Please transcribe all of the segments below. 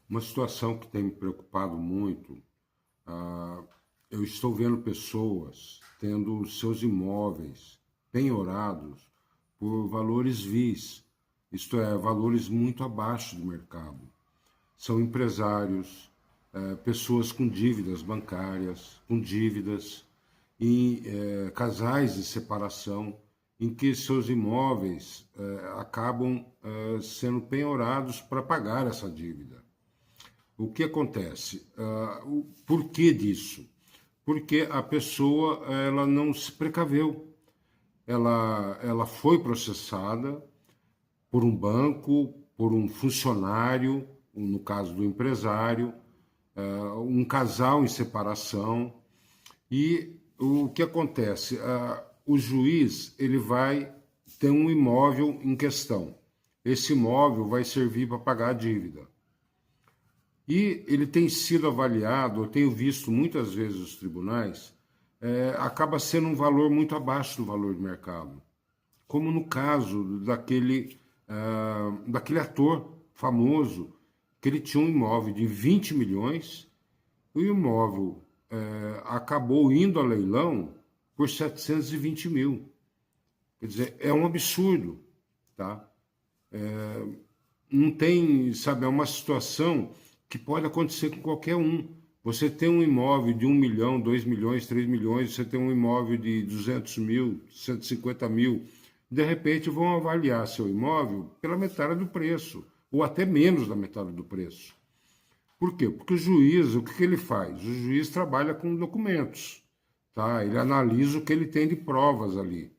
Uma situação que tem me preocupado muito, ah, eu estou vendo pessoas tendo seus imóveis penhorados por valores vis, isto é, valores muito abaixo do mercado. São empresários, pessoas com dívidas bancárias, com dívidas, e casais de separação, em que seus imóveis acabam sendo penhorados para pagar essa dívida. O que acontece? O porquê disso? Porque a pessoa ela não se precaveu. Ela foi processada por um banco, por um funcionário, no caso do empresário, um casal em separação. E o que acontece? O juiz ele vai ter um imóvel em questão. Esse imóvel vai servir para pagar a dívida. E ele tem sido avaliado, eu tenho visto muitas vezes os tribunais, acaba sendo um valor muito abaixo do valor de mercado. Como no caso daquele ator famoso, que ele tinha um imóvel de 20 milhões, e o imóvel acabou indo a leilão por 720 mil. Quer dizer, é um absurdo, tá? Não tem, sabe, é uma situação que pode acontecer com qualquer um. Você tem um imóvel de 1 milhão, 2 milhões, 3 milhões, você tem um imóvel de 200 mil, 150 mil, de repente vão avaliar seu imóvel pela metade do preço, ou até menos da metade do preço. Por quê? Porque o juiz, o que ele faz? O juiz trabalha com documentos, tá? Ele analisa o que ele tem de provas ali.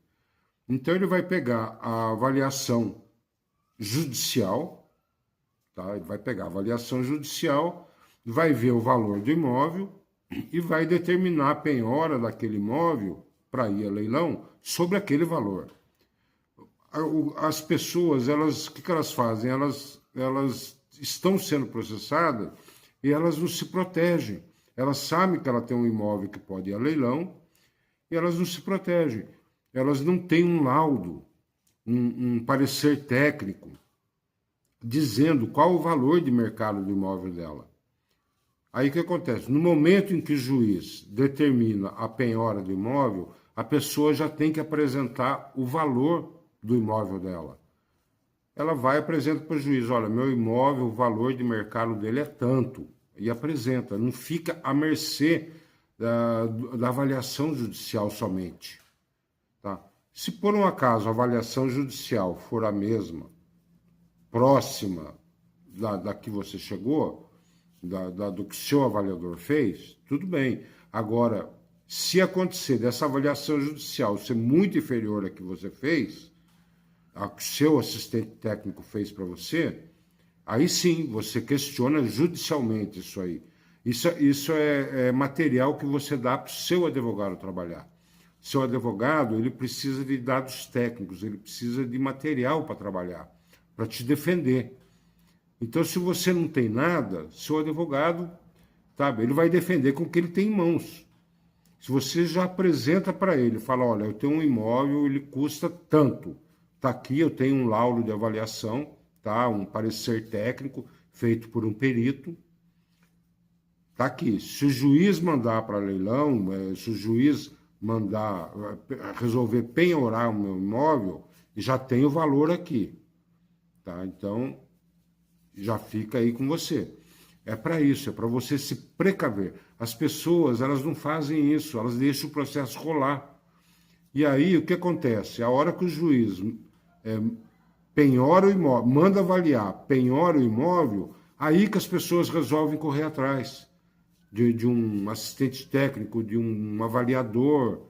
Então ele vai pegar a avaliação judicial, tá? Ele vai pegar a avaliação judicial, vai ver o valor do imóvel e vai determinar a penhora daquele imóvel para ir a leilão sobre aquele valor. As pessoas, o que elas fazem? Elas estão sendo processadas e elas não se protegem. Elas sabem que ela tem um imóvel que pode ir a leilão e elas não se protegem. Elas não têm um laudo, um parecer técnico, dizendo qual o valor de mercado do imóvel dela. Aí o que acontece? No momento em que o juiz determina a penhora do imóvel, a pessoa já tem que apresentar o valor do imóvel dela. Ela vai e apresenta para o juiz, olha, meu imóvel, o valor de mercado dele é tanto, e apresenta, não fica à mercê da avaliação judicial somente. Tá? Se por um acaso a avaliação judicial for a mesma, próxima da que você chegou, do que o seu avaliador fez, tudo bem. Agora, se acontecer dessa avaliação judicial ser muito inferior à que você fez, a que o seu assistente técnico fez para você, aí sim, você questiona judicialmente isso aí. Isso é material que você dá para o seu advogado trabalhar. Seu advogado, ele precisa de dados técnicos, ele precisa de material para trabalhar, para te defender. Então, se você não tem nada, seu advogado, sabe, ele vai defender com o que ele tem em mãos. Se você já apresenta para ele, fala, olha, eu tenho um imóvel, ele custa tanto. Está aqui, eu tenho um laudo de avaliação, tá? Um parecer técnico feito por um perito. Está aqui. Se o juiz mandar para leilão, se o juiz mandar resolver penhorar o meu imóvel, já tem o valor aqui. Tá? Então, já fica aí com você. É para isso, é para você se precaver. As pessoas, elas não fazem isso, elas deixam o processo rolar. E aí, o que acontece? A hora que o juiz penhora o imóvel, manda avaliar, penhora o imóvel, aí que as pessoas resolvem correr atrás de um assistente técnico, de um avaliador.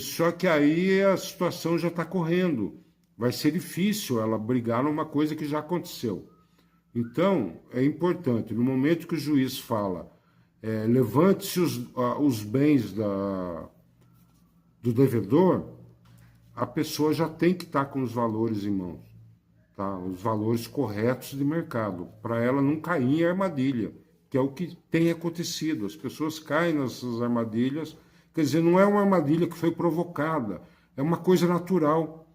Só que aí a situação já está correndo. Vai ser difícil ela brigar numa coisa que já aconteceu. Então, é importante, no momento que o juiz fala, levante-se os bens do devedor, a pessoa já tem que estar com os valores em mãos, tá? Os valores corretos de mercado, para ela não cair em armadilha, que é o que tem acontecido. As pessoas caem nessas armadilhas, quer dizer, não é uma armadilha que foi provocada, é uma coisa natural.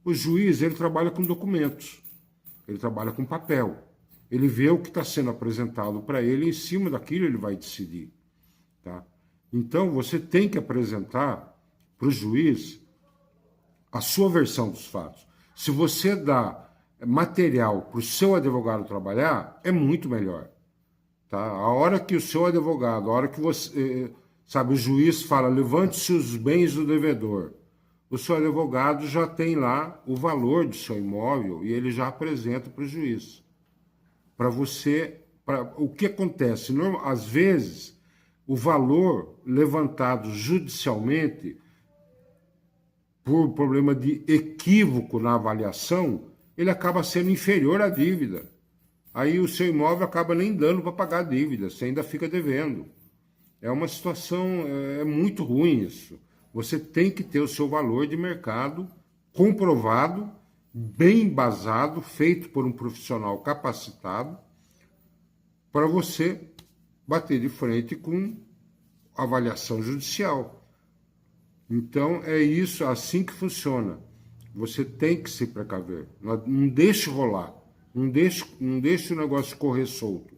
O juiz, ele trabalha com documentos, ele trabalha com papel. Ele vê o que está sendo apresentado para ele, e em cima daquilo ele vai decidir. Tá? Então, você tem que apresentar para o juiz a sua versão dos fatos. Se você dá material para o seu advogado trabalhar, é muito melhor. Tá? A hora que o seu advogado, a hora que você, sabe, o juiz fala, levante-se os bens do devedor, o seu advogado já tem lá o valor do seu imóvel e ele já apresenta para o juiz. Para você, o que acontece? Às vezes, o valor levantado judicialmente por problema de equívoco na avaliação, ele acaba sendo inferior à dívida. Aí o seu imóvel acaba nem dando para pagar a dívida, você ainda fica devendo. É uma situação, é muito ruim isso. Você tem que ter o seu valor de mercado comprovado, bem embasado, feito por um profissional capacitado, para você bater de frente com avaliação judicial. Então, é isso, assim que funciona. Você tem que se precaver. Não deixe rolar. Não deixe o negócio correr solto.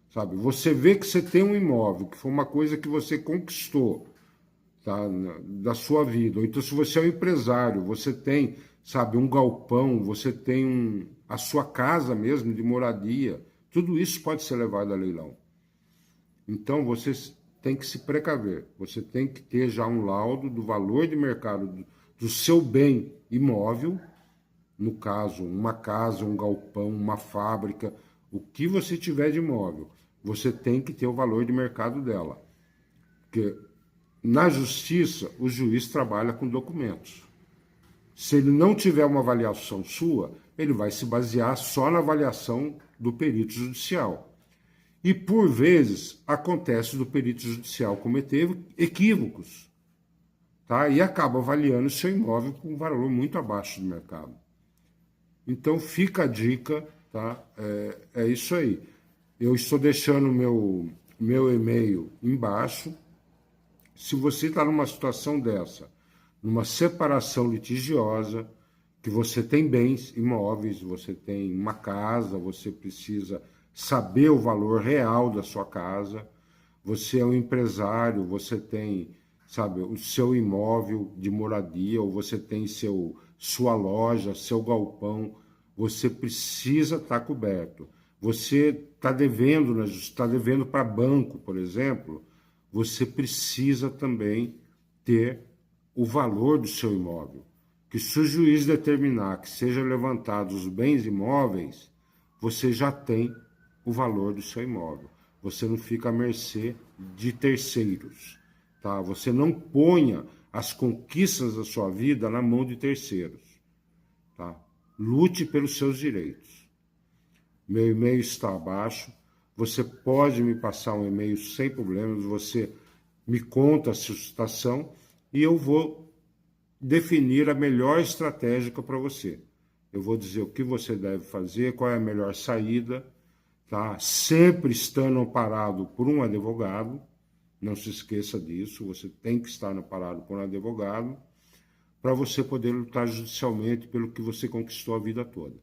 Sabe? Você vê que você tem um imóvel, que foi uma coisa que você conquistou, tá, da sua vida. Ou então, se você é um empresário, você tem, sabe, um galpão, você tem a sua casa mesmo de moradia. Tudo isso pode ser levado a leilão. Então, você tem que se precaver. Você tem que ter já um laudo do valor de mercado do seu bem imóvel, no caso, uma casa, um galpão, uma fábrica, o que você tiver de imóvel, você tem que ter o valor de mercado dela. Porque na justiça, o juiz trabalha com documentos. Se ele não tiver uma avaliação sua, ele vai se basear só na avaliação do perito judicial. E, por vezes, acontece do perito judicial cometer equívocos, tá? E acaba avaliando o seu imóvel com um valor muito abaixo do mercado. Então, fica a dica, tá? É isso aí. Eu estou deixando meu e-mail embaixo. Se você está numa situação dessa, numa separação litigiosa, que você tem bens imóveis, você tem uma casa, você precisa saber o valor real da sua casa, você é um empresário, você tem, sabe, o seu imóvel de moradia, ou você tem sua loja, seu galpão, você precisa estar coberto. Você está devendo para banco, por exemplo, você precisa também ter o valor do seu imóvel. Que se o juiz determinar que sejam levantados os bens imóveis, você já tem o valor do seu imóvel. Você não fica à mercê de terceiros. Tá? Você não ponha as conquistas da sua vida na mão de terceiros. Tá? Lute pelos seus direitos. Meu e-mail está abaixo. Você pode me passar um e-mail sem problemas. Você me conta a sua situação e eu vou definir a melhor estratégia para você. Eu vou dizer o que você deve fazer, qual é a melhor saída, tá? Sempre estando amparado por um advogado. Não se esqueça disso. Você tem que estar amparado por um advogado para você poder lutar judicialmente pelo que você conquistou a vida toda.